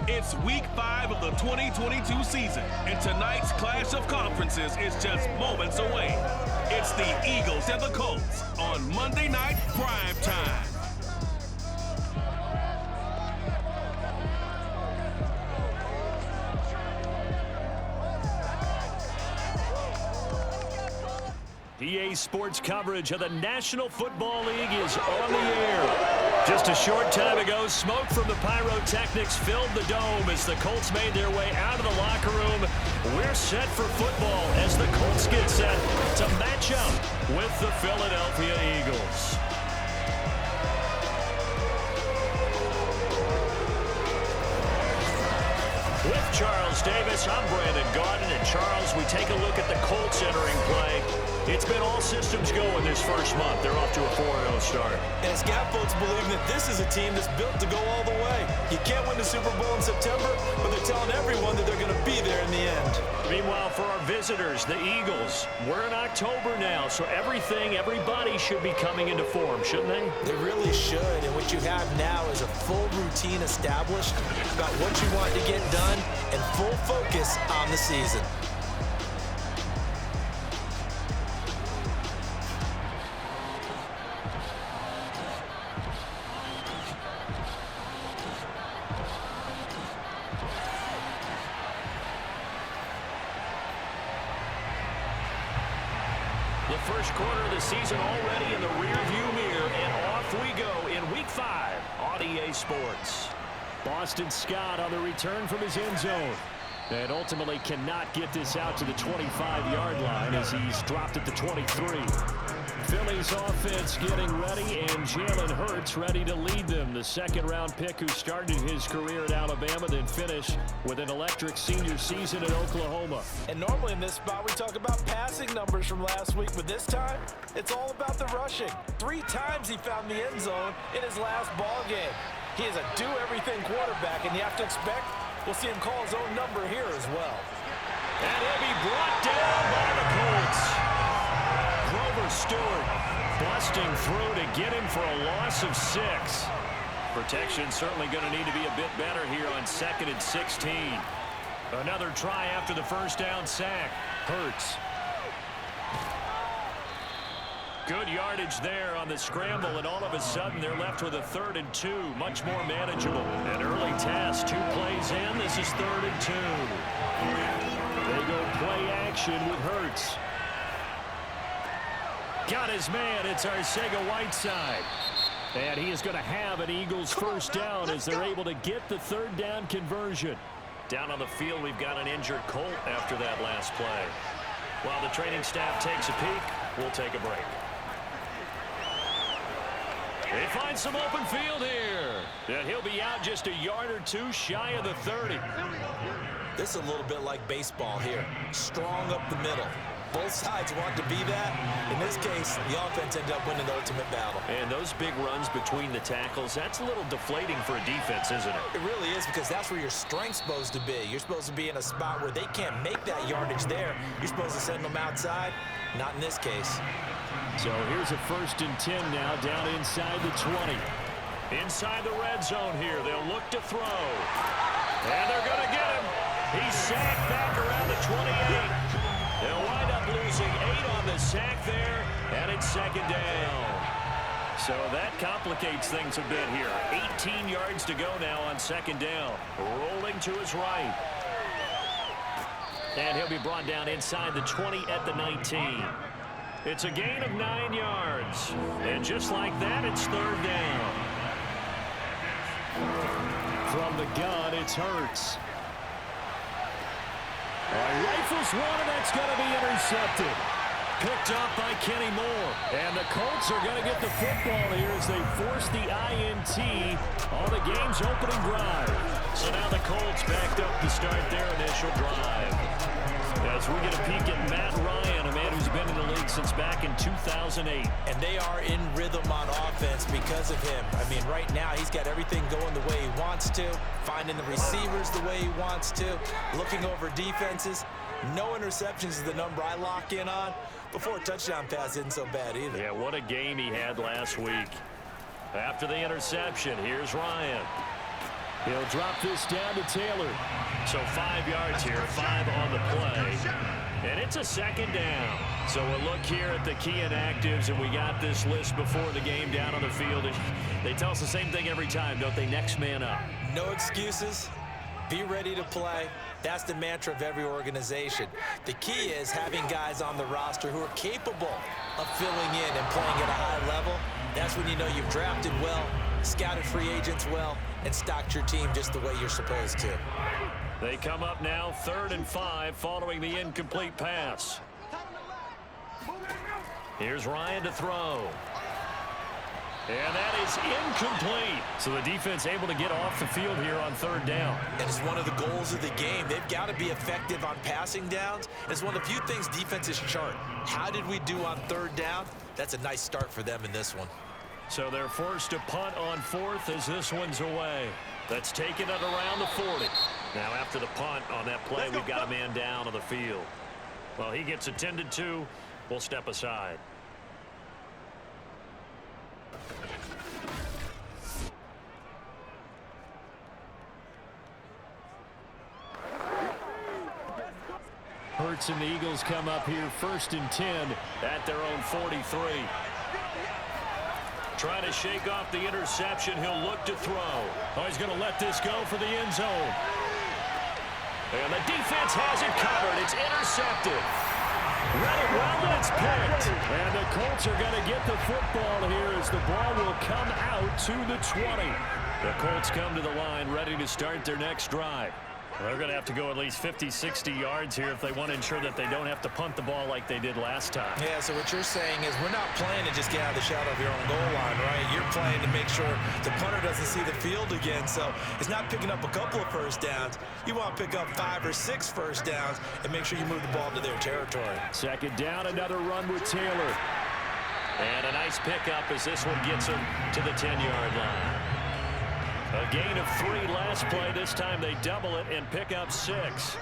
It's week 5 of the 2022 season, and tonight's clash of conferences is just moments away. It's the Eagles and the Colts on Monday Night Prime Time. EA Sports coverage of the National Football League is on the air. Just a short time ago, smoke from the pyrotechnics filled the dome as the Colts made their way out of the locker room. We're set for football as the Colts get set to match up with the Philadelphia Eagles. With Charles Davis, I'm Brandon Gaudin, and Charles, we take a look at the Colts entering play. It's been all systems go in this first month. They're off to a 4-0 start. And it's got folks believing that this is a team that's built to go all the way. You can't win the Super Bowl in September, but they're telling everyone that they're going to be there in the end. Meanwhile, for our visitors, the Eagles, we're in October now, so everybody should be coming into form, shouldn't they? They really should, and what you have now is a full routine established about what you want to get done and full focus on the season. The first quarter of the season already in the rearview mirror, and off we go in Week 5 on EA Sports. Boston Scott on the return from his end zone. And ultimately cannot get this out to the 25-yard line as he's dropped at the 23. Philly's offense getting ready, and Jalen Hurts ready to lead them. The second-round pick who started his career at Alabama, then finished with an electric senior season at Oklahoma. And normally in this spot we talk about passing numbers from last week, but this time it's all about the rushing. 3 times he found the end zone in his last ball game. He is a do-everything quarterback, and you have to expect we'll see him call his own number here as well. And he'll be brought down by the Colts. Grover Stewart busting through to get him for a loss of 6. Protection certainly going to need to be a bit better here on 2nd and 16. Another try after the first down sack. Hurts. Good yardage there on the scramble, and all of a sudden they're left with a 3rd and 2, much more manageable. An early task, 2 plays in. This is 3rd and 2. They go play action with Hurts. Got his man. It's Arcega-Whiteside. And he is going to have an Eagles first down as they're able to get the 3rd down conversion. Down on the field, we've got an injured Colt after that last play. While the training staff takes a peek, we'll take a break. They find some open field here. And he'll be out just a yard or 2 shy of the 30. This is a little bit like baseball here. Strong up the middle. Both sides want to be that. In this case, the offense ended up winning the ultimate battle. And those big runs between the tackles, that's a little deflating for a defense, isn't it? It really is, because that's where your strength's supposed to be. You're supposed to be in a spot where they can't make that yardage there. You're supposed to send them outside. Not in this case. So here's a 1st and 10 now, down inside the 20. Inside the red zone here. They'll look to throw. And they're going to get him. He's sacked back around the 28. They'll wind up losing 8 on the sack there, and it's 2nd down. So that complicates things a bit here. 18 yards to go now on 2nd down. Rolling to his right. And he'll be brought down inside the 20 at the 19. It's a gain of 9 yards. And just like that, it's 3rd down. From the gun, it's Hurts. Rifles one, and that's going to be intercepted. Picked up by Kenny Moore. And the Colts are going to get the football here as they force the INT on the game's opening drive. So now the Colts backed up to start their initial drive. As we get a peek at Matt Ryan, a man who's been in the league since back in 2008. And they are in rhythm on offense because of him. I mean, right now he's got everything going the way he wants to, finding the receivers the way he wants to, looking over defenses. No interceptions is the number I lock in on. Before a touchdown pass isn't so bad either. Yeah, what a game he had last week. After the interception, here's Ryan. He'll drop this down to Taylor. So 5 yards here, 5 on the play. And it's a second down. So we'll look here at the key inactives, and we got this list before the game down on the field. They tell us the same thing every time, don't they? Next man up. No excuses. Be ready to play. That's the mantra of every organization. The key is having guys on the roster who are capable of filling in and playing at a high level. That's when you know you've drafted well, scouted free agents well, and stocked your team just the way you're supposed to. They come up now 3rd and 5 following the incomplete pass. Here's Ryan to throw. And that is incomplete. So the defense able to get off the field here on 3rd down. And it's one of the goals of the game. They've got to be effective on passing downs. It's one of the few things defenses chart. How did we do on 3rd down? That's a nice start for them in this one. So they're forced to punt on 4th as this one's away. That's taken it around the 40. Now after the punt on that play, we've got a man down on the field. Well, he gets attended to. We'll step aside. Hurts and the Eagles come up here 1st and 10 at their own 43. Trying to shake off the interception. He'll look to throw. Oh, he's going to let this go for the end zone. And the defense has it covered. It's intercepted. Read it well, and it's picked. And the Colts are going to get the football here as the ball will come out to the 20. The Colts come to the line ready to start their next drive. They're going to have to go at least 50, 60 yards here if they want to ensure that they don't have to punt the ball like they did last time. Yeah, so what you're saying is we're not playing to just get out of the shadow of your own goal line, right? You're playing to make sure the punter doesn't see the field again. So it's not picking up a couple of first downs. You want to pick up 5 or 6 first downs and make sure you move the ball to their territory. 2nd down, another run with Taylor. And a nice pickup as this one gets him to the 10-yard line. A gain of 3 last play. This time they double it and pick up 6.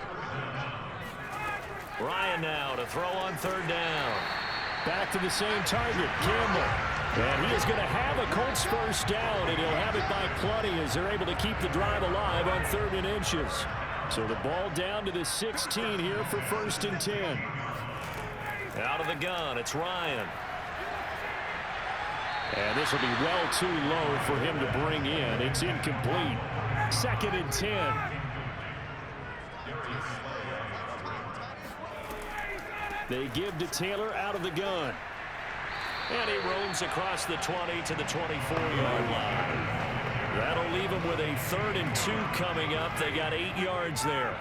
Ryan now to throw on 3rd down. Back to the same target, Campbell. And he is going to have a Colts first down, and he'll have it by plenty as they're able to keep the drive alive on 3rd and inches. So the ball down to the 16 here for 1st and 10. Out of the gun, it's Ryan. And this will be well too low for him to bring in. It's incomplete. 2nd and 10. They give to Taylor out of the gun. And he roams across the 20 to the 24-yard line. That'll leave him with a 3rd and 2 coming up. They got 8 yards there.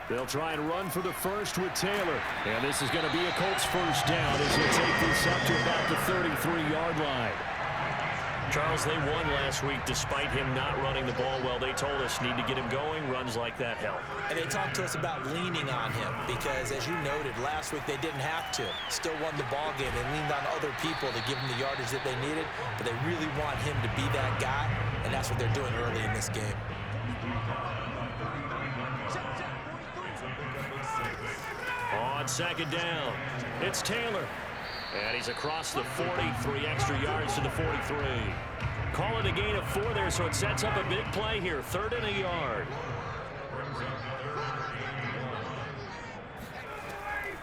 They'll try and run for the first with Taylor. And this is going to be a Colts first down as they take this up to about the 33-yard line. Charles, they won last week despite him not running the ball well. They told us need to get him going. Runs like that help. And they talked to us about leaning on him because, as you noted, last week they didn't have to. Still won the ball game. They leaned on other people to give them the yardage that they needed, but they really want him to be that guy, and that's what they're doing early in this game. On 2nd down, it's Taylor. And he's across the 43 extra yards to the 43. Call it a gain of 4 there, so it sets up a big play here. 3rd and a yard.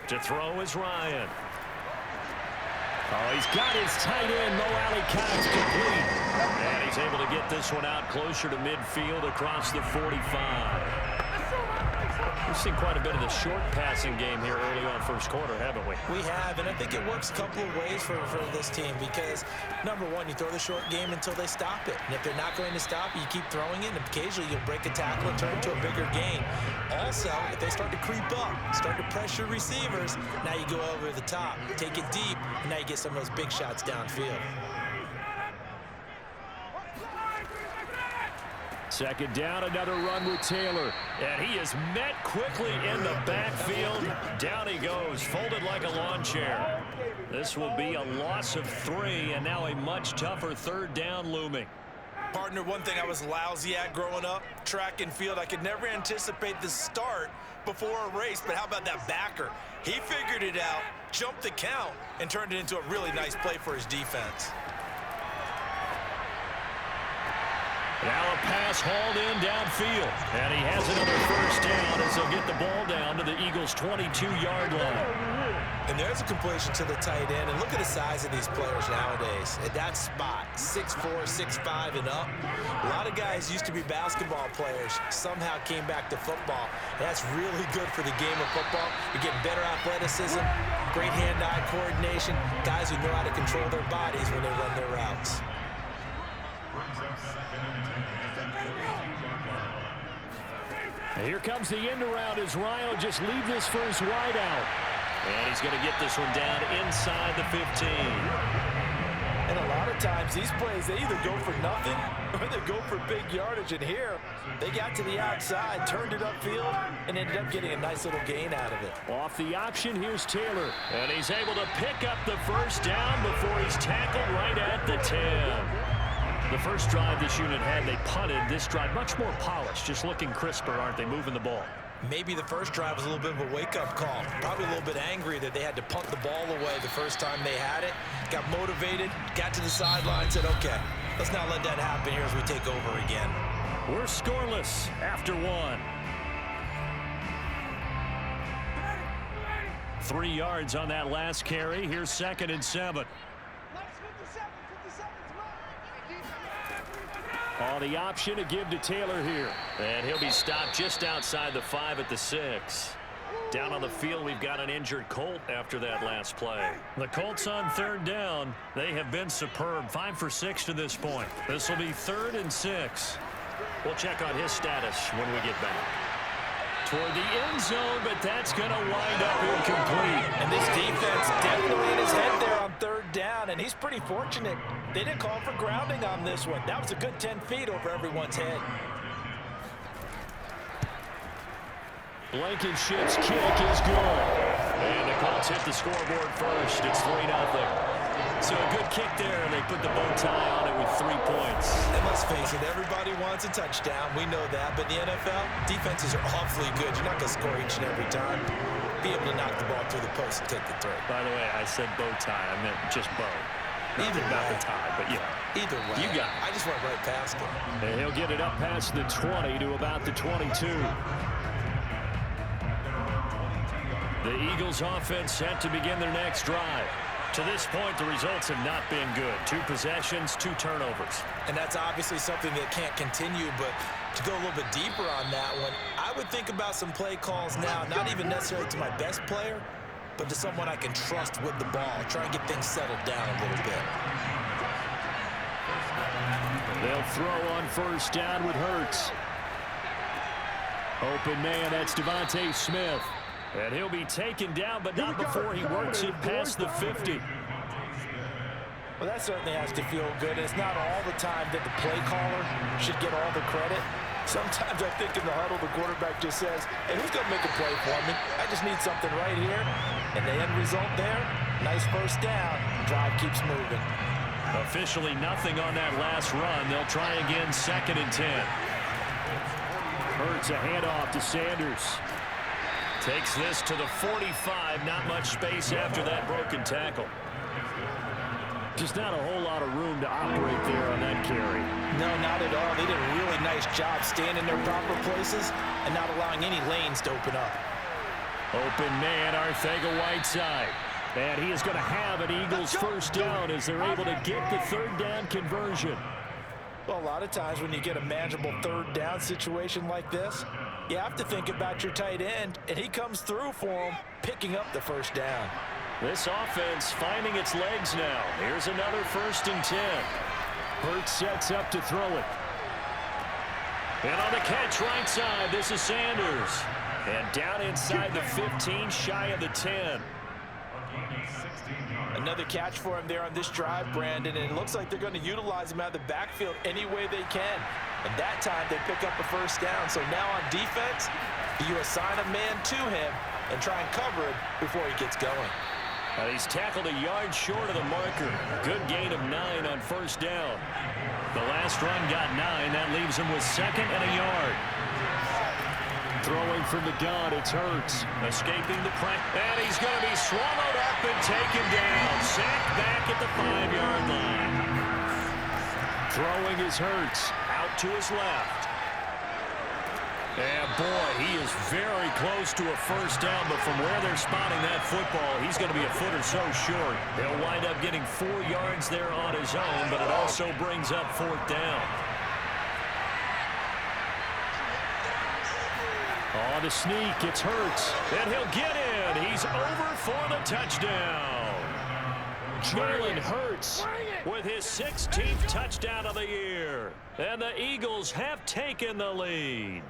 To throw is Ryan. Oh, he's got his tight end, Mo Alley-Cox, complete. And he's able to get this one out closer to midfield across the 45. We've seen quite a bit of the short passing game here early on first quarter, haven't we? We have, and I think it works a couple of ways for this team because, number one, you throw the short game until they stop it. And if they're not going to stop it, you keep throwing it, and occasionally you'll break a tackle and turn it to a bigger gain. Also, if they start to creep up, start to pressure receivers, now you go over the top, take it deep, and now you get some of those big shots downfield. 2nd down, another run with Taylor. And he is met quickly in the backfield. Down he goes, folded like a lawn chair. This will be a loss of 3, and now a much tougher 3rd down looming. Partner, one thing I was lousy at growing up, track and field, I could never anticipate the start before a race, but how about that backer? He figured it out, jumped the count, and turned it into a really nice play for his defense. Now a pass hauled in downfield, and he has another first down as they'll get the ball down to the Eagles' 22-yard line. And there's a completion to the tight end, and look at the size of these players nowadays. At that spot, 6'4", 6'5", and up. A lot of guys used to be basketball players, somehow came back to football. And that's really good for the game of football. You're getting better athleticism, great hand-eye coordination, guys who know how to control their bodies when they run their routes. And here comes the end around as Ryan will just leave this for his wide out. And he's going to get this one down inside the 15. And a lot of times these plays, they either go for nothing or they go for big yardage. And here, they got to the outside, turned it upfield, and ended up getting a nice little gain out of it. Off the option, here's Taylor. And he's able to pick up the first down before he's tackled right at the 10. The first drive this unit had, they punted. This drive, much more polished, just looking crisper, aren't they, moving the ball? Maybe the first drive was a little bit of a wake-up call. Probably a little bit angry that they had to punt the ball away the first time they had it. Got motivated, got to the sideline, said, okay, let's not let that happen here as we take over again. We're scoreless after one. 3 yards on that last carry. Here's 2nd and 7. On the option to give to Taylor here. And he'll be stopped just outside the 5 at the 6. Down on the field, we've got an injured Colt after that last play. The Colts on 3rd down. They have been superb. 5 for 6 to this point. This will be 3rd and 6. We'll check on his status when we get back. Toward the end zone, but that's going to wind up incomplete. And this defense definitely in his head there on 3rd down, and he's pretty fortunate. They didn't call for grounding on this one. That was a good 10 feet over everyone's head. Blankenship's kick is good. And the Colts hit the scoreboard first. It's 3-0. So a good kick there, and they put the bow tie on it with 3 points. And let's face it, everybody wants a touchdown. We know that. But in the NFL, defenses are awfully good. You're not going to score each and every time. Be able to knock the ball through the post and take the throw. By the way, I said bow tie. I meant just bow. Either about the tie, but yeah. Either way. You got it. I just went right past it. And he'll get it up past the 20 to about the 22. The Eagles offense set to begin their next drive. To this point, the results have not been good. 2 possessions, 2 turnovers. And that's obviously something that can't continue, but to go a little bit deeper on that one, I would think about some play calls now, not even necessarily to my best player, but to someone I can trust with the ball. Try and get things settled down a little bit. They'll throw on 1st down with Hurts. Open man, that's Devontae Smith. And he'll be taken down, but not before he works it past the 50. Well, that certainly has to feel good. It's not all the time that the play caller should get all the credit. Sometimes I think in the huddle, the quarterback just says, hey, who's going to make a play for me? I just need something right here. And the end result there, nice 1st down. Drive keeps moving. Officially nothing on that last run. They'll try again 2nd and 10. Hurts a handoff to Sanders. Takes this to the 45. Not much space after that broken tackle. Just not a whole lot of room to operate there on that carry. No, not at all. They did a really nice job staying in their proper places and not allowing any lanes to open up. Open man, Arcega-Whiteside. And he is going to have an Eagles 1st down as they're able to get the 3rd down conversion. Well, a lot of times when you get a manageable 3rd down situation like this, you have to think about your tight end, and he comes through for him, picking up the 1st down. This offense finding its legs now. Here's another 1st and 10. Hurts sets up to throw it. And on the catch right side, this is Sanders. And down inside the 15, shy of the 10. Another catch for him there on this drive, Brandon, and it looks like they're going to utilize him out of the backfield any way they can. And that time they pick up a 1st down. So now on defense, you assign a man to him and try and cover it before he gets going. He's tackled a yard short of the marker. Good gain of 9 on first down. The last run got 9. That leaves him with 2nd and a yard. Throwing from the gun, it's Hurts. Escaping the pressure. And he's going to be swallowed up and taken down. Sacked back at the 5-yard line. Throwing is Hurts. Out to his left. And boy, he is very close to a first down, but from where they're spotting that football, he's going to be a foot or so short. He'll wind up getting 4 yards there on his own, but it also brings up 4th down. On the sneak, it's Hurts, and he'll get in. He's over for the touchdown. Jalen Hurts with his 16th touchdown of the year. And the Eagles have taken the lead.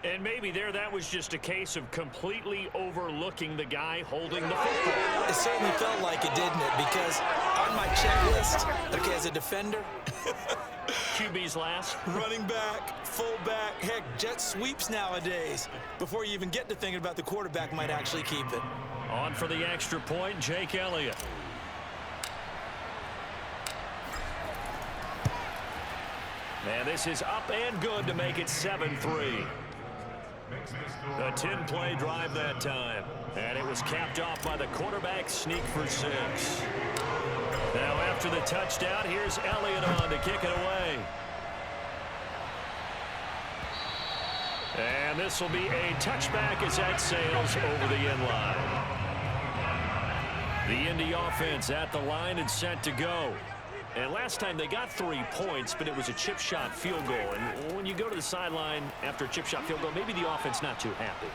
And maybe that was just a case of completely overlooking the guy holding the football. It certainly felt like it, didn't it? Because on my checklist, okay, as a defender, QB's last. running back, fullback, heck, jet sweeps nowadays. Before you even get to thinking about the quarterback might actually keep it. On for the extra point, Jake Elliott. And this is up and good to make it 7-3. A 10-play drive that time. And it was capped off by the quarterback sneak for 6. Now after the touchdown, here's Elliott on to kick it away. And this will be a touchback as that sails over the end line. The Indy offense at the line and set to go. And last time they got 3 points, but it was a chip shot field goal. And when you go to the sideline after a chip shot field goal, maybe the offense not too happy.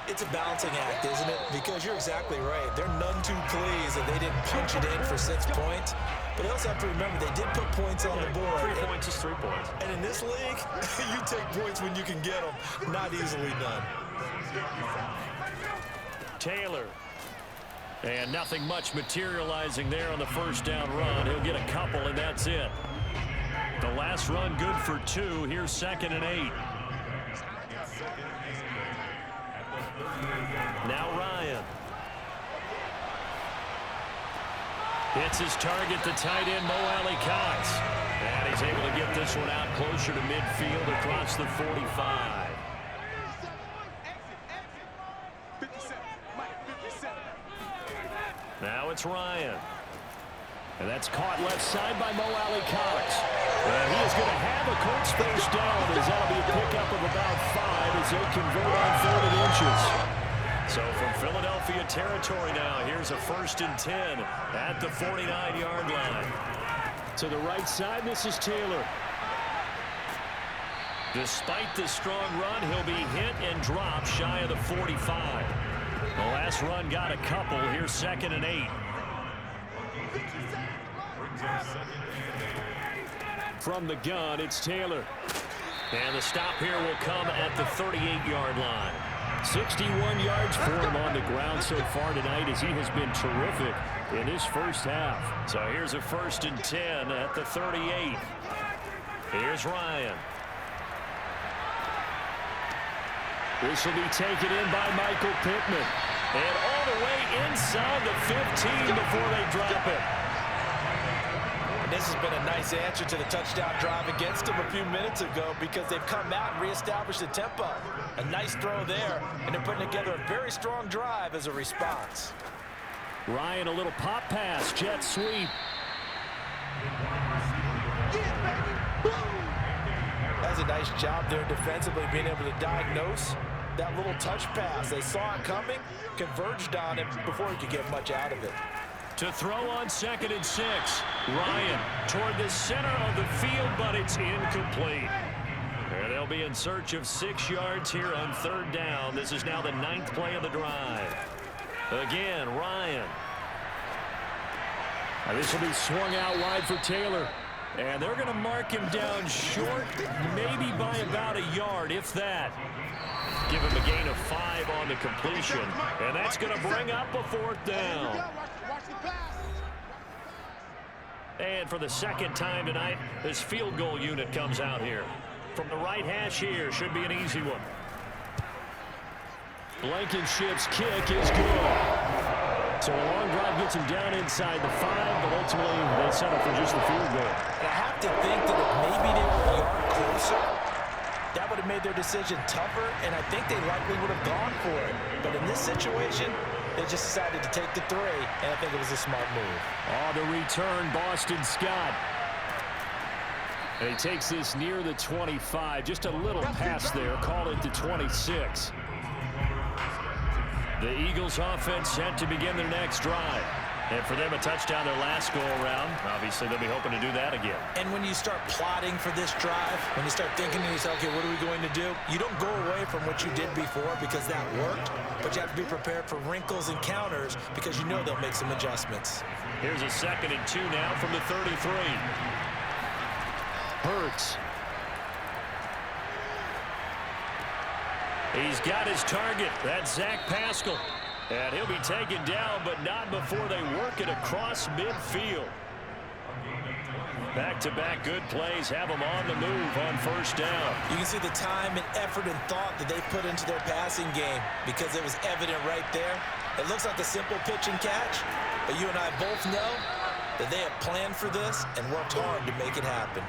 It's a balancing act, isn't it? Because you're exactly right. They're none too pleased that they didn't punch it in for 6 points. But you also have to remember they did put points on the board. 3 points is 3 points. And in this league, you take points when you can get them. Not easily done. Taylor. And nothing much materializing there on the first down run. He'll get a couple, and that's it. The last run good for 2. Here's 2nd and 8. Now Ryan. Hits his target, the tight end, Mo Alley-Cox. And he's able to get this one out closer to midfield across the 45. Now it's Ryan. And that's caught left side by Mo Alley-Cox. And he is going to have a Colts first down as that'll be a pickup of about 5 as they convert on 3rd and inches. So from Philadelphia territory now, here's a 1st and 10 at the 49-yard line. To the right side, this is Taylor. Despite the strong run, he'll be hit and dropped shy of the 45. The last run got a couple. Here's 2nd and 8. From the gun, it's Taylor. And the stop here will come at the 38-yard line. 61 yards for him on the ground so far tonight as he has been terrific in his first half. So here's a 1st and 10 at the 38. Here's Ryan. This will be taken in by Michael Pittman. And all the way inside the 15 before they drop it. And this has been a nice answer to the touchdown drive against them a few minutes ago because they've come out and reestablished the tempo. A nice throw there, and they're putting together a very strong drive as a response. Ryan, a little pop pass, jet sweep. That's a nice job there defensively, being able to diagnose that little touch pass. They saw it coming, converged on it before he could get much out of it. To throw on 2nd and 6. Ryan toward the center of the field, but it's incomplete. And they'll be in search of 6 yards here on 3rd down. This is now the 9th play of the drive. Again, Ryan. Now this will be swung out wide for Taylor. And they're going to mark him down short, maybe by about a yard, if that. Give him a gain of 5 on the completion. And that's going to bring up a 4th down. And for the 2nd time tonight, this field goal unit comes out here. From the right hash here, should be an easy one. Blankenship's kick is good. So a long drive gets him down inside the 5, but ultimately they settle for just the field goal. And I have to think that if maybe they were a yard closer, that would have made their decision tougher, and I think they likely would have gone for it. But in this situation, they just decided to take the 3, and I think it was a smart move. Oh, the return, Boston Scott. And he takes this near the 25. Just a little pass there. Call it the 26. The Eagles offense set to begin their next drive. And for them, a touchdown their last go-around. Obviously, they'll be hoping to do that again. And when you start plotting for this drive, when you start thinking to yourself, okay, what are we going to do? You don't go away from what you did before because that worked, but you have to be prepared for wrinkles and counters because you know they'll make some adjustments. Here's a 2nd and 2 now from the 33. Hurts. He's got his target. That's Zach Pascal. And he'll be taken down, but not before they work it across midfield. Back-to-back good plays have them on the move on 1st down. You can see the time and effort and thought that they put into their passing game because it was evident right there. It looks like a simple pitch and catch, but you and I both know that they have planned for this and worked hard to make it happen.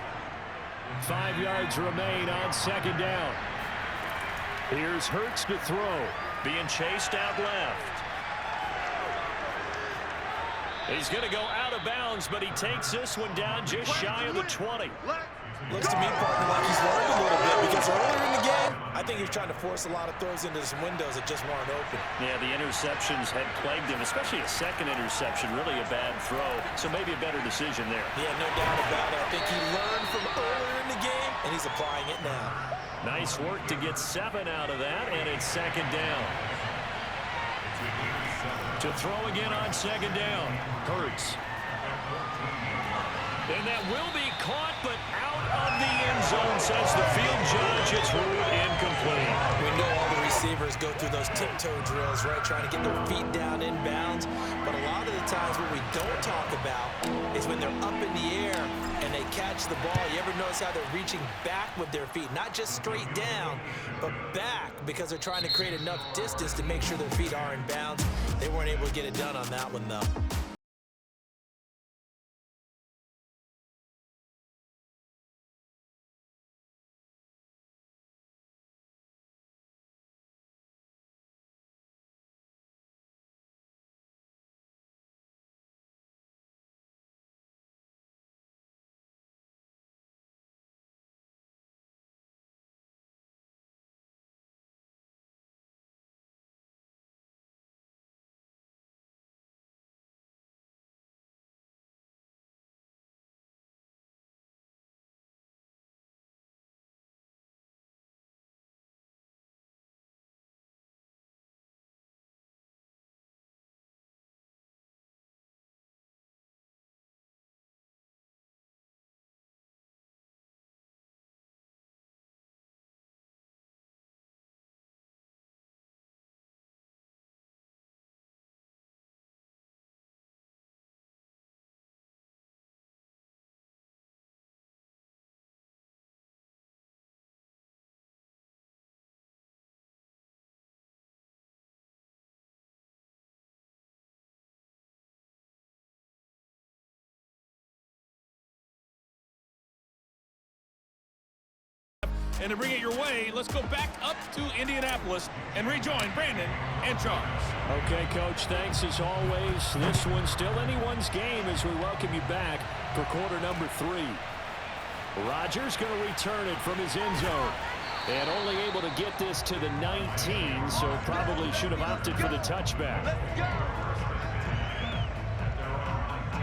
5 yards remain on 2nd down. Here's Hurts to throw. Being chased out left. He's going to go out of bounds, but he takes this one down just shy of the 20. Looks to me, partner, like he's learned a little bit because earlier in the game, I think he was trying to force a lot of throws into some windows that just weren't open. Yeah, the interceptions had plagued him, especially a 2nd interception, really a bad throw. So maybe a better decision there. Yeah, no doubt about it. I think he learned from earlier in the game, and he's applying it now. Nice work to get 7 out of that, and it's 2nd down. To throw again on 2nd down. Hurts. And that will be caught, but out of the end zone, says the field judge. It's ruled incomplete. We know all the receivers go through those tiptoe drills, right, trying to get their feet down in bounds. But a lot of the times what we don't talk about is when they're up in the air and they catch the ball. You ever notice how they're reaching back with their feet? Not just straight down, but back because they're trying to create enough distance to make sure their feet are in bounds. They weren't able to get it done on that one, though. And to bring it your way, let's go back up to Indianapolis and rejoin Brandon and Charles. Okay, Coach, thanks as always. This one's still anyone's game as we welcome you back for quarter number 3. Rodgers going to return it from his end zone. And only able to get this to the 19, so probably should have opted for the touchback.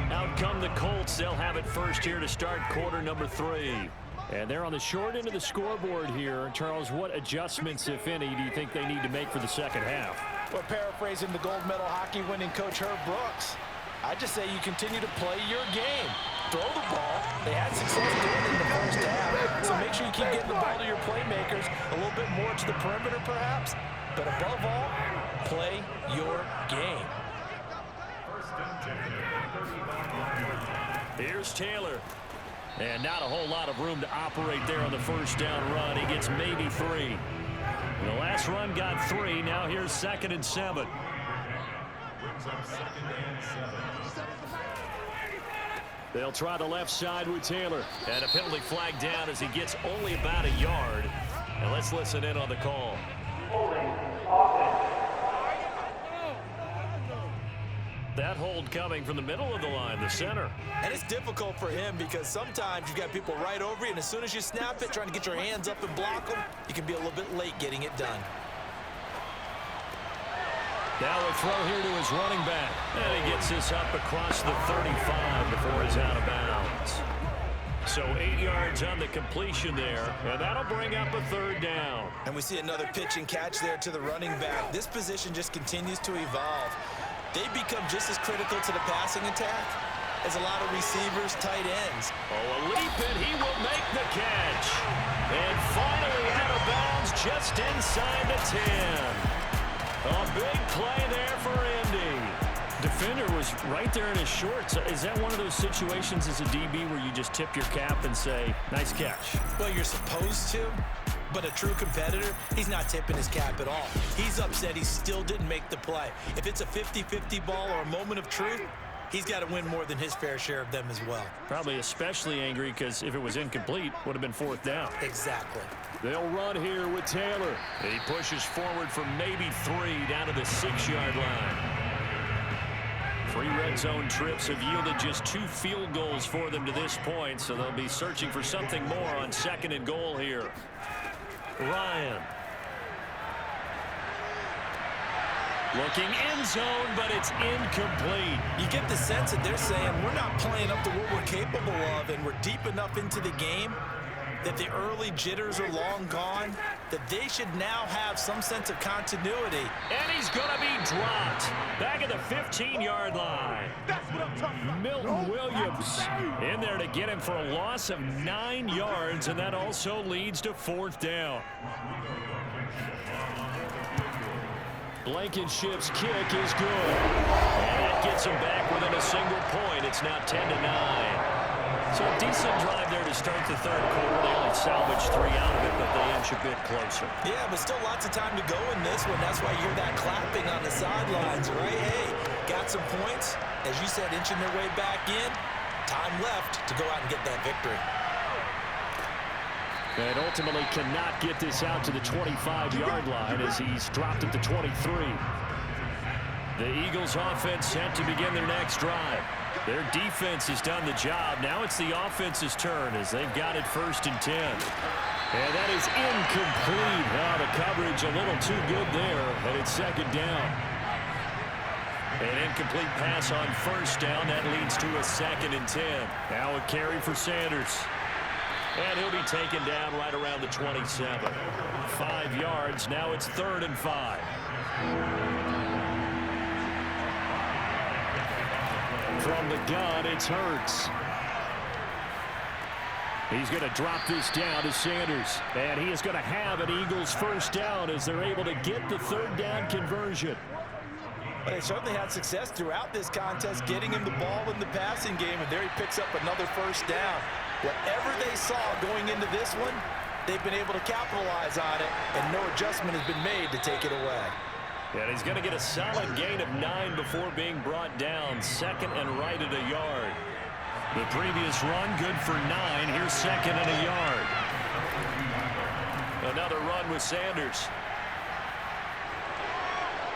Out come the Colts. They'll have it first here to start quarter number 3. And they're on the short end of the scoreboard here. Charles, what adjustments, if any, do you think they need to make for the second half? Well, paraphrasing the gold medal hockey winning coach Herb Brooks, I just say you continue to play your game. Throw the ball. They had success doing it in the first half. So make sure you keep getting the ball to your playmakers, a little bit more to the perimeter perhaps. But above all, play your game. Here's Taylor. And not a whole lot of room to operate there on the first down run. He gets maybe 3. The last run got 3. Now here's 2nd and 7. They'll try the left side with Taylor. And a penalty flag down as he gets only about a yard. And let's listen in on the call. That hold coming from the middle of the line, the center. And it's difficult for him because sometimes you've got people right over you, and as soon as you snap it, trying to get your hands up and block them, you can be a little bit late getting it done. Now a throw here to his running back. And he gets this up across the 35 before he's out of bounds. So 8 yards on the completion there, and that'll bring up a third down. And we see another pitch and catch there to the running back. This position just continues to evolve. They become just as critical to the passing attack as a lot of receivers, tight ends. Oh, a leap, and he will make the catch. And finally out of bounds just inside the 10. A big play there for Indy. Defender was right there in his shorts. Is that one of those situations as a DB where you just tip your cap and say, nice catch? Well, you're supposed to, but a true competitor, he's not tipping his cap at all. He's upset he still didn't make the play. If it's a 50-50 ball or a moment of truth, he's got to win more than his fair share of them as well. Probably especially angry because if it was incomplete, would have been fourth down. Exactly. They'll run here with Taylor. He pushes forward for maybe 3 down to the 6-yard line. 3 red zone trips have yielded just 2 field goals for them to this point, so they'll be searching for something more on 2nd and goal here. Ryan. Looking end zone, but it's incomplete. You get the sense that they're saying we're not playing up to what we're capable of, and we're deep enough into the game that the early jitters are long gone, that they should now have some sense of continuity. And he's going to be dropped back at the 15-yard line. That's what I'm talking about. Milton Williams in there to get him for a loss of 9 yards, and that also leads to 4th down. Blankenship's kick is good. And that gets him back within a single point. It's now 10-9. So a decent drive there to start the 3rd quarter. They only salvaged 3 out of it, but they inch a bit closer. Yeah, but still lots of time to go in this one. That's why you hear that clapping on the sidelines, right? Hey, got some points. As you said, inching their way back in. Time left to go out and get that victory. And ultimately cannot get this out to the 25-yard line as he's dropped at the 23. The Eagles offense set to begin their next drive. Their defense has done the job. Now it's the offense's turn as they've got it 1st and 10. And that is incomplete. Oh, the coverage a little too good there, and it's 2nd down. An incomplete pass on 1st down. That leads to a 2nd and 10. Now a carry for Sanders. And he'll be taken down right around the 27. 5 yards. Now it's 3rd and 5. From the gun, it's Hurts. He's going to drop this down to Sanders. And he is going to have an Eagles 1st down as they're able to get the 3rd down conversion. But they certainly had success throughout this contest, getting him the ball in the passing game, and there he picks up another 1st down. Whatever they saw going into this one, they've been able to capitalize on it, and no adjustment has been made to take it away. And he's going to get a solid gain of 9 before being brought down. 2nd and right at a yard. The previous run good for 9. Here's 2nd and a yard. Another run with Sanders.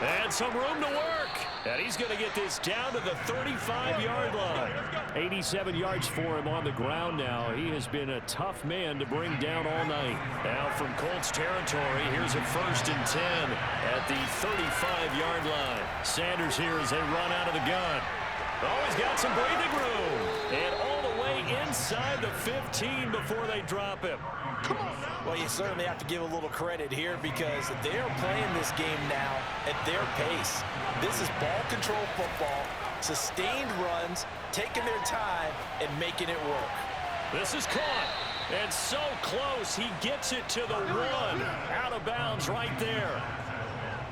And some room to work. And he's going to get this down to the 35-yard line. 87 yards for him on the ground now. He has been a tough man to bring down all night. Now from Colts territory, here's a 1st and 10 at the 35-yard line. Sanders here as they run out of the gun. Oh, he's got some breathing room. And all the way inside the 15 before they drop him. Come on now. Well, you certainly have to give a little credit here because they're playing this game now at their pace. This is ball control football, sustained runs, taking their time, and making it work. This is caught. And so close, he gets it to the 1. Out of bounds right there.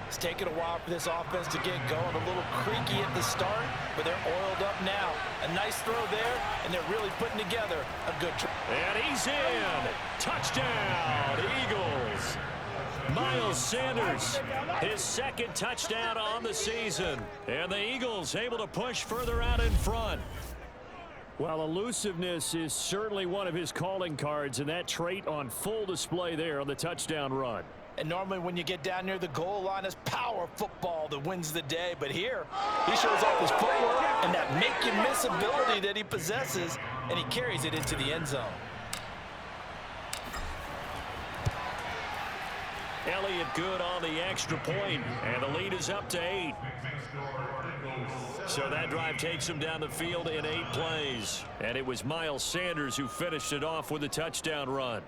It's taken a while for this offense to get going. A little creaky at the start, but they're oiled up now. A nice throw there, and they're really putting together a good try. And he's in. Touchdown, Eagles. Miles Sanders, his second touchdown on the season. And the Eagles able to push further out in front. Well, elusiveness is certainly one of his calling cards, and that trait on full display there on the touchdown run. And normally when you get down near the goal line, it's power football that wins the day. But here, he shows off his footwork and that make-you-miss ability that he possesses, and he carries it into the end zone. Elliott good on the extra point, and the lead is up to 8. So that drive takes him down the field in 8 plays. And it was Miles Sanders who finished it off with a touchdown run.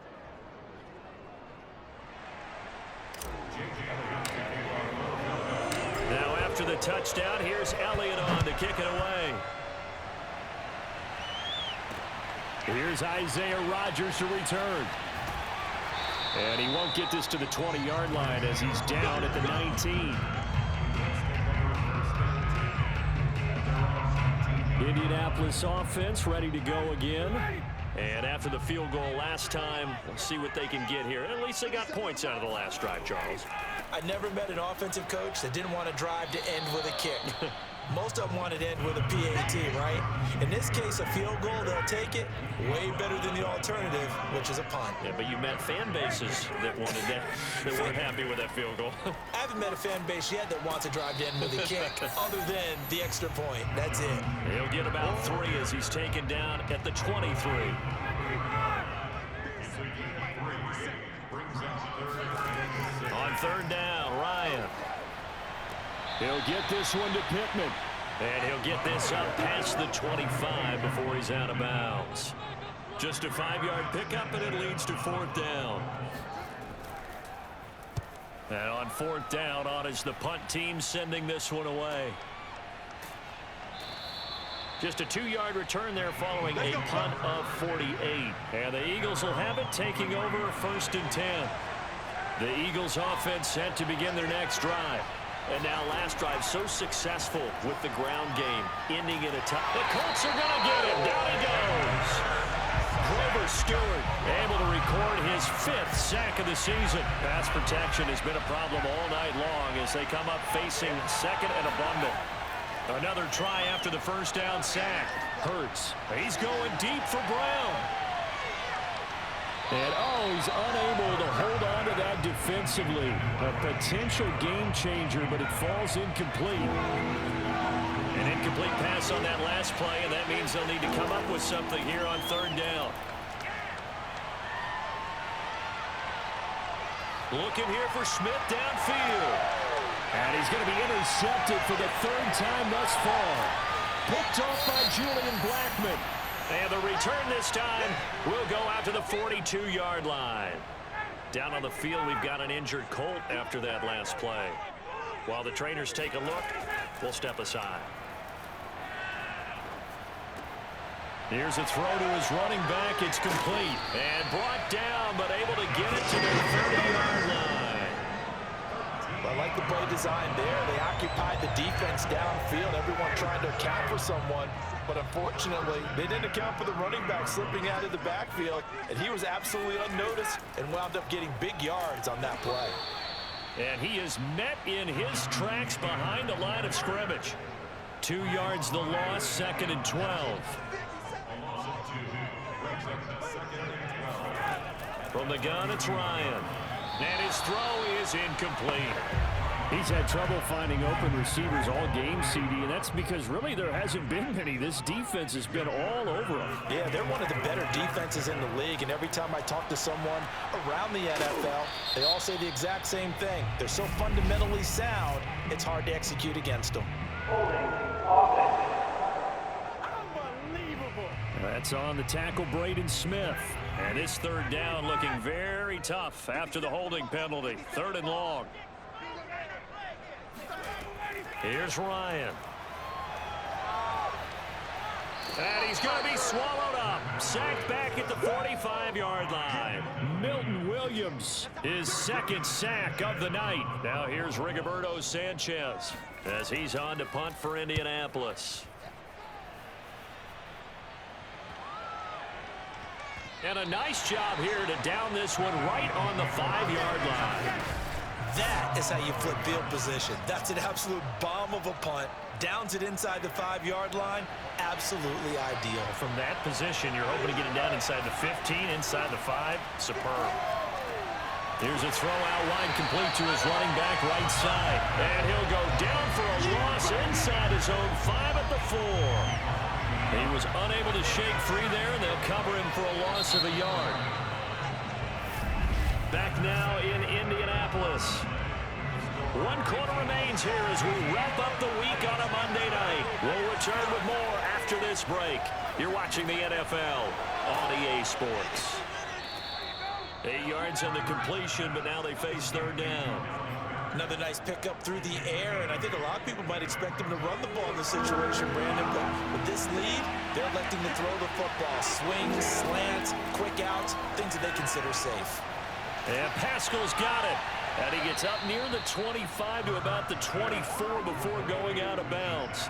Now after the touchdown, here's Elliott on to kick it away. Here's Isaiah Rodgers to return. And he won't get this to the 20-yard line as he's down at the 19. Indianapolis offense ready to go again. And after the field goal last time, we'll see what they can get here. At least they got points out of the last drive, Charles. I never met an offensive coach that didn't want to drive to end with a kick. Most of them wanted to end with a PAT, right? In this case, a field goal, they'll take it. Way better than the alternative, which is a punt. Yeah, but you met fan bases that wanted that, that weren't happy with that field goal. I haven't met a fan base yet that wants to drive to end with a kick, other than the extra point. That's it. He'll get about 3 as he's taken down at the 23. On third down, Ryan. He'll get this one to Pittman. And he'll get this up past the 25 before he's out of bounds. Just a 5-yard pickup, and it leads to 4th down. And on 4th down, on is the punt team sending this one away. Just a 2-yard return there following a punt of 48. And the Eagles will have it, taking over 1st and 10. The Eagles offense set to begin their next drive. And now last drive so successful with the ground game, ending in a tie. The Colts are going to get him. Down he goes. Grover Stewart able to record his 5th sack of the season. Pass protection has been a problem all night long as they come up facing 2nd and a bundle. Another try after the 1st down sack. Hurts. He's going deep for Brown. And he's unable to hold on to that defensively. A potential game changer, but it falls incomplete. An incomplete pass on that last play, and that means they'll need to come up with something here on 3rd down. Looking here for Smith downfield. And he's going to be intercepted for the 3rd time thus far. Picked off by Julian Blackmon. And the return this time will go out to the 42-yard line. Down on the field, we've got an injured Colt after that last play. While the trainers take a look, we'll step aside. Here's a throw to his running back. It's complete. And brought down, but able to get it to the 30-yard line. I like the play design there. They occupied the defense downfield. Everyone trying to account for someone. But unfortunately, they didn't account for the running back slipping out of the backfield. And he was absolutely unnoticed and wound up getting big yards on that play. And he is met in his tracks behind the line of scrimmage. 2 yards the loss, 2nd and 12. From the gun, it's Ryan. And his throw is incomplete. He's had trouble finding open receivers all game, CD, and that's because really there hasn't been many. This defense has been all over them. Yeah, they're one of the better defenses in the league, and every time I talk to someone around the NFL, they all say the exact same thing. They're so fundamentally sound, it's hard to execute against them. Unbelievable. That's on the tackle, Braden Smith. And this 3rd down looking very tough after the holding penalty. 3rd and long. Here's Ryan. And he's going to be swallowed up. Sacked back at the 45-yard line. Milton Williams, his 2nd sack of the night. Now here's Rigoberto Sanchez as he's on to punt for Indianapolis. And a nice job here to down this one right on the 5-yard line. That is how you flip field position. That's an absolute bomb of a punt. Downs it inside the 5-yard line. Absolutely ideal. From that position, you're hoping to get it down inside the 15, inside the 5. Superb. Here's a throw out wide, complete to his running back right side. And he'll go down for a loss inside his own 5 at the 4. He was unable to shake free there, and they'll cover him for a loss of a yard. Back now in Indianapolis. 1 quarter remains here as we wrap up the week on a Monday night. We'll return with more after this break. You're watching the NFL on EA Sports. 8 yards on the completion, but now they face third down. Another nice pickup through the air, and I think a lot of people might expect him to run the ball in this situation, Brandon, but with this lead, they're electing to throw the football. Swings, slants, quick outs, things that they consider safe. And Pascal's got it. And he gets up near the 25 to about the 24 before going out of bounds.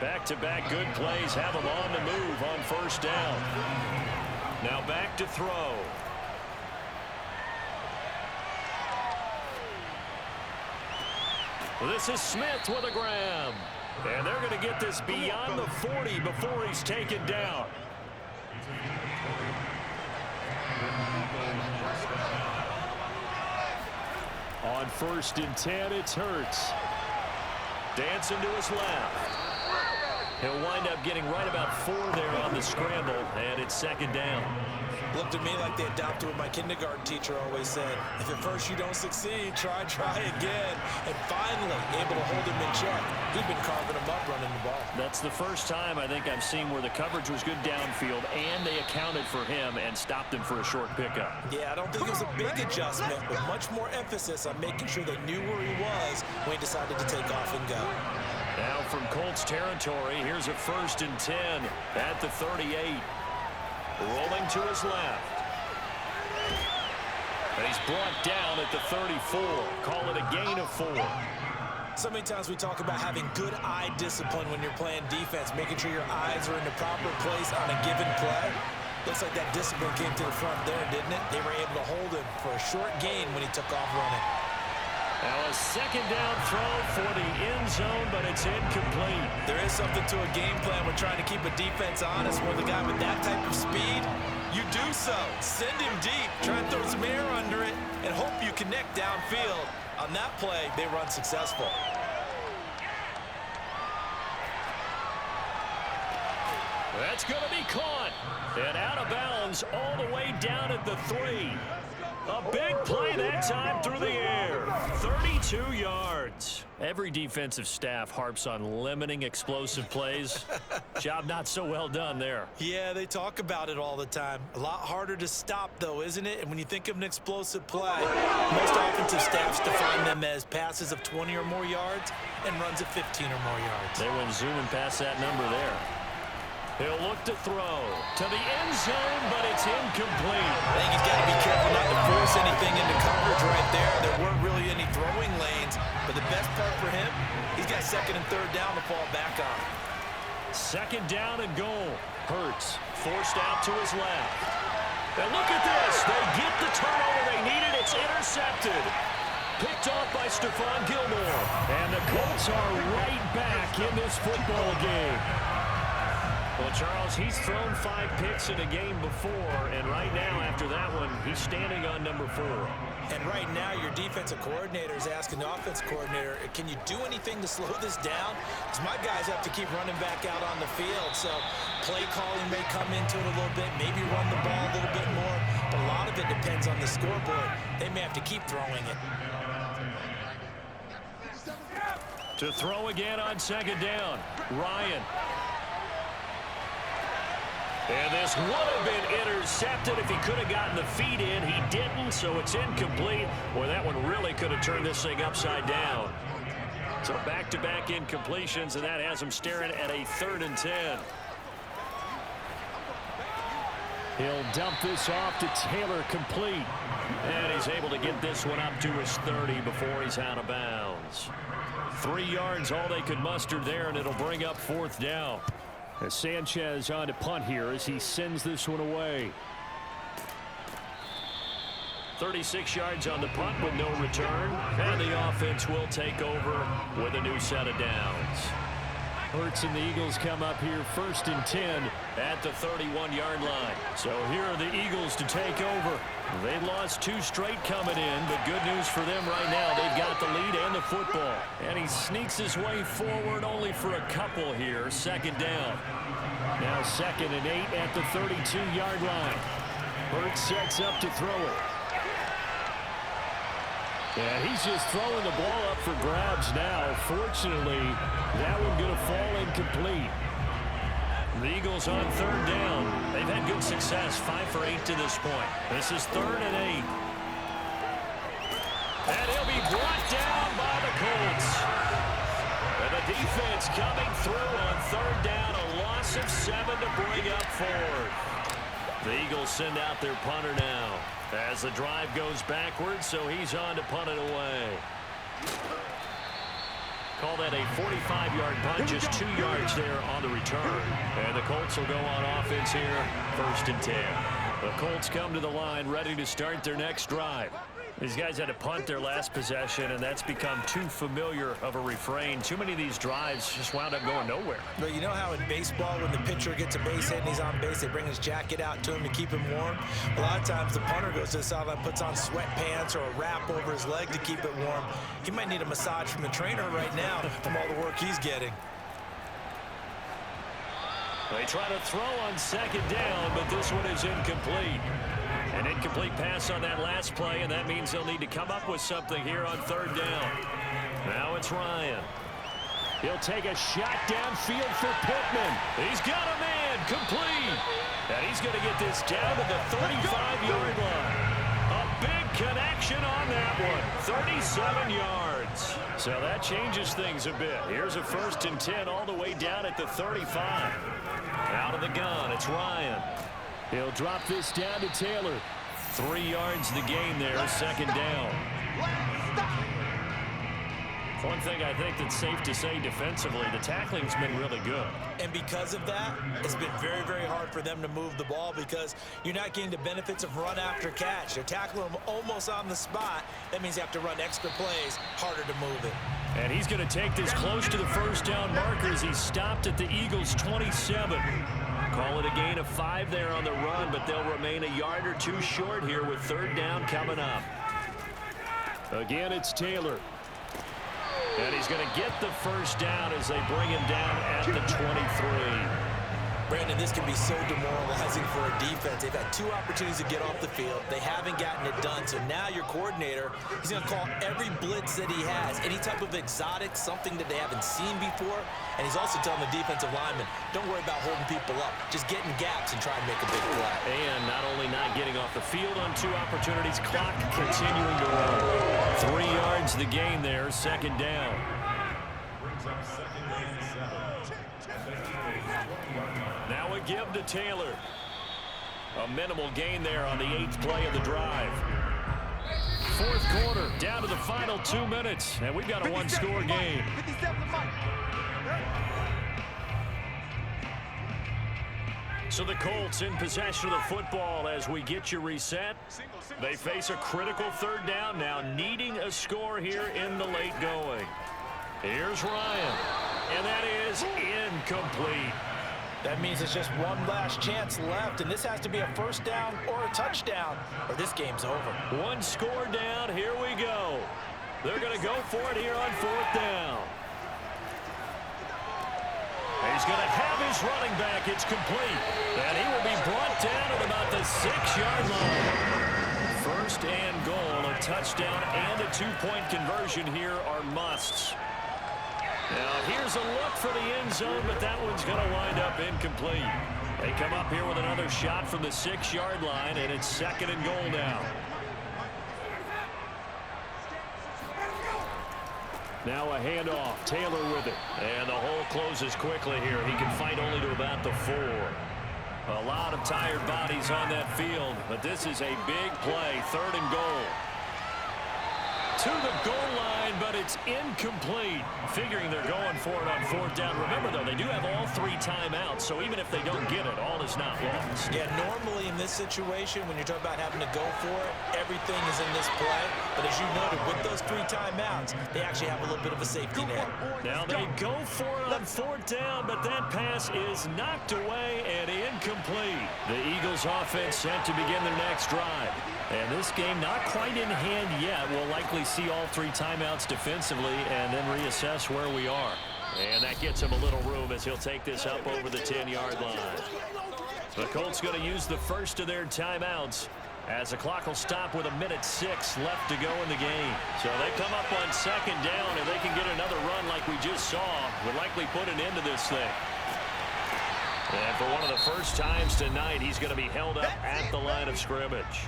Back-to-back good plays have him on the move on first down. Now back to throw. This is Smith with a grab. And they're going to get this beyond the 40 before he's taken down. On 1st and 10, it's Hurts. Dancing to his left. He'll wind up getting right about 4 there on the scramble, and it's 2nd down. Looked at me like they adopted what my kindergarten teacher always said. If at first you don't succeed, try again. And finally, able to hold him in check. He'd been carving him up running the ball. That's the first time I think I've seen where the coverage was good downfield, and they accounted for him and stopped him for a short pickup. Yeah, I don't think it was a big adjustment, but much more emphasis on making sure they knew where he was when he decided to take off and go. Now from Colts territory, here's a 1st and 10 at the 38. Rolling to his left. And he's brought down at the 34. Call it a gain of 4. So many times we talk about having good eye discipline when you're playing defense, making sure your eyes are in the proper place on a given play. Looks like that discipline came to the front there, didn't it? They were able to hold him for a short gain when he took off running. Now a 2nd down throw for the end zone, but it's incomplete. There is something to a game plan when trying to keep a defense honest. When the guy with that type of speed, you do so. Send him deep, try and throw some air under it, and hope you connect downfield. On that play, they run successful. That's going to be caught. And out of bounds all the way down at the 3. A big play that time through the air. 32 yards. Every defensive staff harps on limiting explosive plays. Job not so well done there. Yeah, they talk about it all the time. A lot harder to stop, though, isn't it? And when you think of an explosive play, most offensive staffs define them as passes of 20 or more yards and runs of 15 or more yards. They went zooming past that number there. He'll look to throw to the end zone, but it's incomplete. I think he's got to be careful not to force anything into coverage right there. There weren't really any throwing lanes, but the best part for him, he's got 2nd and 3rd down to fall back on. 2nd down and goal. Hurts forced out to his left. And look at this. They get the turnover they needed. It's intercepted. Picked off by Stephon Gilmore. And the Colts are right back in this football game. Well, Charles, he's thrown 5 picks in a game before, and right now, after that one, he's standing on number 4. And right now, your defensive coordinator is asking the offensive coordinator, can you do anything to slow this down? Because my guys have to keep running back out on the field, so play calling may come into it a little bit, maybe run the ball a little bit more, but a lot of it depends on the scoreboard. They may have to keep throwing it. To throw again on 2nd down, Ryan. And this would have been intercepted if he could have gotten the feet in. He didn't, so it's incomplete. Boy, that one really could have turned this thing upside down. So back-to-back incompletions, and that has him staring at a 3rd and 10. He'll dump this off to Taylor, complete. And he's able to get this one up to his 30 before he's out of bounds. 3 yards, all they could muster there, and it'll bring up 4th down. As Sanchez on to punt here as he sends this one away. 36 yards on the punt with no return. And the offense will take over with a new set of downs. Hurts and the Eagles come up here 1st and 10 at the 31-yard line. So here are the Eagles to take over. They've lost 2 straight coming in, but good news for them right now. They've got the lead and the football. And he sneaks his way forward only for a couple here. 2nd down. Now 2nd and 8 at the 32-yard line. Hurts sets up to throw it. And he's just throwing the ball up for grabs now. Fortunately, that one going to fall incomplete. The Eagles on 3rd down. They've had good success, 5 for 8 to this point. This is 3rd and 8. And he'll be brought down by the Colts. And the defense coming through on 3rd down. A loss of 7 to bring up 4th. The Eagles send out their punter now as the drive goes backwards, so he's on to punt it away. Call that a 45-yard punt, just 2 yards there on the return. And the Colts will go on offense here, 1st and 10. The Colts come to the line ready to start their next drive. These guys had to punt their last possession, and that's become too familiar of a refrain. Too many of these drives just wound up going nowhere. But you know how in baseball, when the pitcher gets a base hit and he's on base, they bring his jacket out to him to keep him warm? A lot of times the punter goes to the sideline, puts on sweatpants or a wrap over his leg to keep it warm. He might need a massage from the trainer right now from all the work he's getting. They try to throw on 2nd down, but this one is incomplete. An incomplete pass on that last play, and that means they'll need to come up with something here on 3rd down. Now it's Ryan. He'll take a shot downfield for Pittman. He's got a man, complete. And he's going to get this down to the 35-yard line. A big connection on that one, 37 yards. So that changes things a bit. Here's a 1st and 10 all the way down at the 35. Out of the gun, it's Ryan. He'll drop this down to Taylor. 3 yards the gain there, 2nd down. One thing I think that's safe to say defensively, the tackling's been really good. And because of that, it's been very, very hard for them to move the ball because you're not getting the benefits of run after catch. They're tackling them almost on the spot. That means you have to run extra plays, harder to move it. And he's going to take this close to the 1st down marker as he's stopped at the Eagles' 27. Call it a gain of 5 there on the run, but they'll remain a yard or 2 short here with 3rd down coming up. Again, it's Taylor. And he's going to get the 1st down as they bring him down at the 23. Brandon, this can be so demoralizing for a defense. They've had 2 opportunities to get off the field. They haven't gotten it done. So now your coordinator, he's going to call every blitz that he has, any type of exotic, something that they haven't seen before. And he's also telling the defensive lineman, don't worry about holding people up. Just get in gaps and try and make a big play. And not only not getting off the field on 2 opportunities, clock continuing to run. 3 yards the gain there, 2nd down. Now a give to Taylor. A minimal gain there on the 8th play of the drive. 4th quarter, down to the final 2 minutes, and we've got a 1-score game. So the Colts in possession of the football as we get you reset. They face a critical 3rd down now, needing a score here in the late going. Here's Ryan, and that is incomplete. That means it's just one last chance left, and this has to be a 1st down or a touchdown, or this game's over. 1 score down, here we go. They're going to go for it here on 4th down. He's going to have his running back. It's complete. And he will be brought down at about the 6-yard line. 1st and goal, a touchdown and a 2-point conversion here are musts. Now here's a look for the end zone, but that one's going to wind up incomplete. They come up here with another shot from the 6-yard line, and it's 2nd and goal now. Now a handoff, Taylor with it. And the hole closes quickly here. He can fight only to about the 4. A lot of tired bodies on that field, but this is a big play, 3rd and goal. To the goal line, but it's incomplete. Figuring they're going for it on 4th down. Remember, though, they do have all 3 timeouts, so even if they don't get it, all is not lost. Yeah, normally in this situation, when you're talking about having to go for it, everything is in this play. But as you noted, with those 3 timeouts, they actually have a little bit of a safety net. Now they go for it on 4th down, but that pass is knocked away and incomplete. The Eagles offense set to begin their next drive. And this game not quite in hand yet. We'll likely see all 3 timeouts defensively and then reassess where we are. And that gets him a little room as he'll take this up over the 10-yard line. The Colts going to use the first of their timeouts as the clock will stop with 1:06 left to go in the game. So they come up on 2nd down, and they can get another run like we just saw. Would likely put an end to this thing. And for one of the first times tonight, he's going to be held up at the line of scrimmage.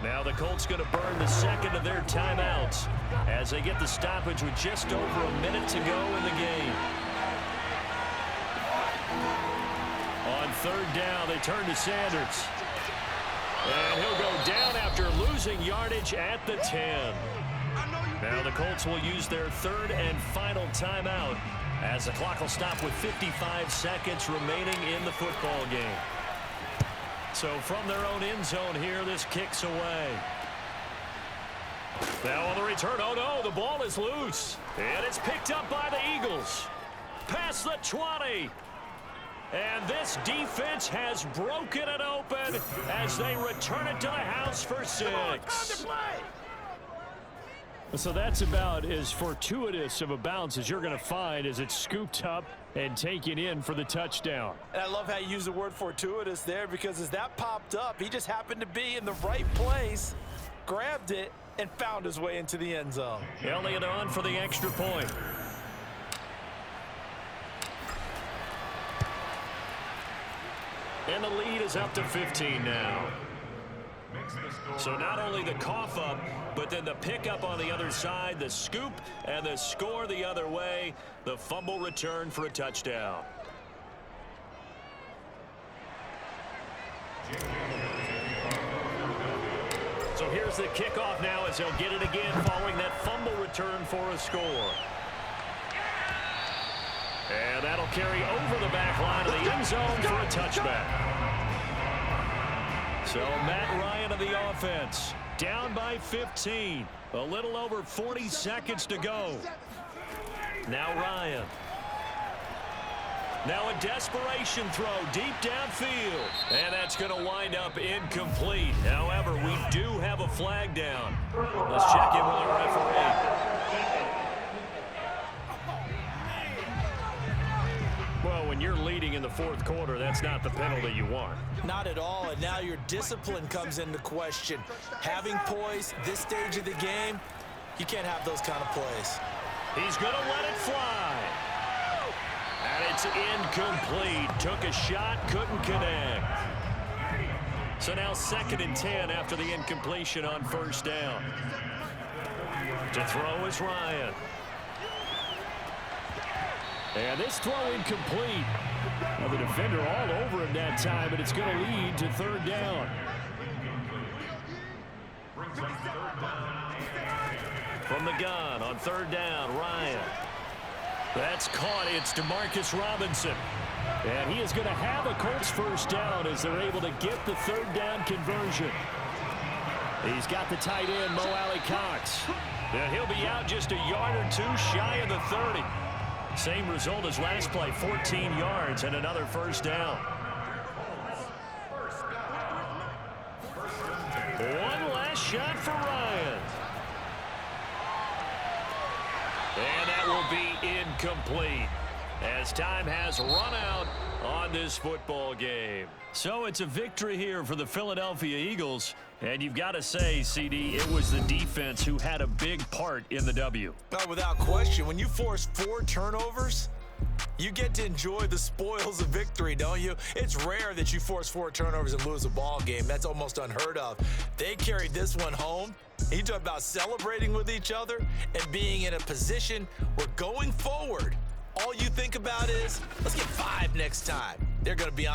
Now the Colts going to burn the second of their timeouts as they get the stoppage with just over a minute to go in the game. On 3rd down, they turn to Sanders. And he'll go down after losing yardage at the 10. Now the Colts will use their 3rd and final timeout as the clock will stop with 55 seconds remaining in the football game. So from their own end zone here, this kicks away. Now on the return, oh no, the ball is loose. And it's picked up by the Eagles. Past the 20. And this defense has broken it open as they return it to the house for 6. So that's about as fortuitous of a bounce as you're going to find as it's scooped up and taken in for the touchdown. And I love how you use the word fortuitous there, because as that popped up, he just happened to be in the right place, grabbed it, and found his way into the end zone. Elliott on for the extra point. And the lead is up to 15 now. So not only the cough up, but then the pickup on the other side, the scoop, and the score the other way. The fumble return for a touchdown. So here's the kickoff now as they'll get it again following that fumble return for a score. And that'll carry over the back line of the end zone for a touchback. So Matt Ryan of the offense, down by 15. A little over 40 seconds to go. Now Ryan. Now a desperation throw deep downfield. And that's going to wind up incomplete. However, we do have a flag down. Let's check in with our referee. Well, when you're leading in the 4th quarter, that's not the penalty you want. Not at all, and now your discipline comes into question. Having poise this stage of the game, you can't have those kind of plays. He's going to let it fly. And it's incomplete. Took a shot, couldn't connect. So now 2nd and 10 after the incompletion on 1st down. To throw is Ryan. And this throw incomplete. Well, the defender all over him that time, but it's going to lead to 3rd down. From the gun on 3rd down, Ryan. That's caught. It's DeMarcus Robinson. And he is going to have a Colts 1st down as they're able to get the 3rd down conversion. He's got the tight end, Mo Alley-Cox. And he'll be out just a yard or 2 shy of the 30. Same result as last play, 14 yards and another 1st down. One last shot for Ryan. And that will be incomplete as time has run out on this football game. So it's a victory here for the Philadelphia Eagles. And you've got to say, CD, it was the defense who had a big part in the W. Oh, without question. When you force 4 turnovers, you get to enjoy the spoils of victory, don't you? It's rare that you force 4 turnovers and lose a ball game. That's almost unheard of. They carried this one home. You talk about celebrating with each other and being in a position where going forward, all you think about is, let's get 5 next time. They're going to be on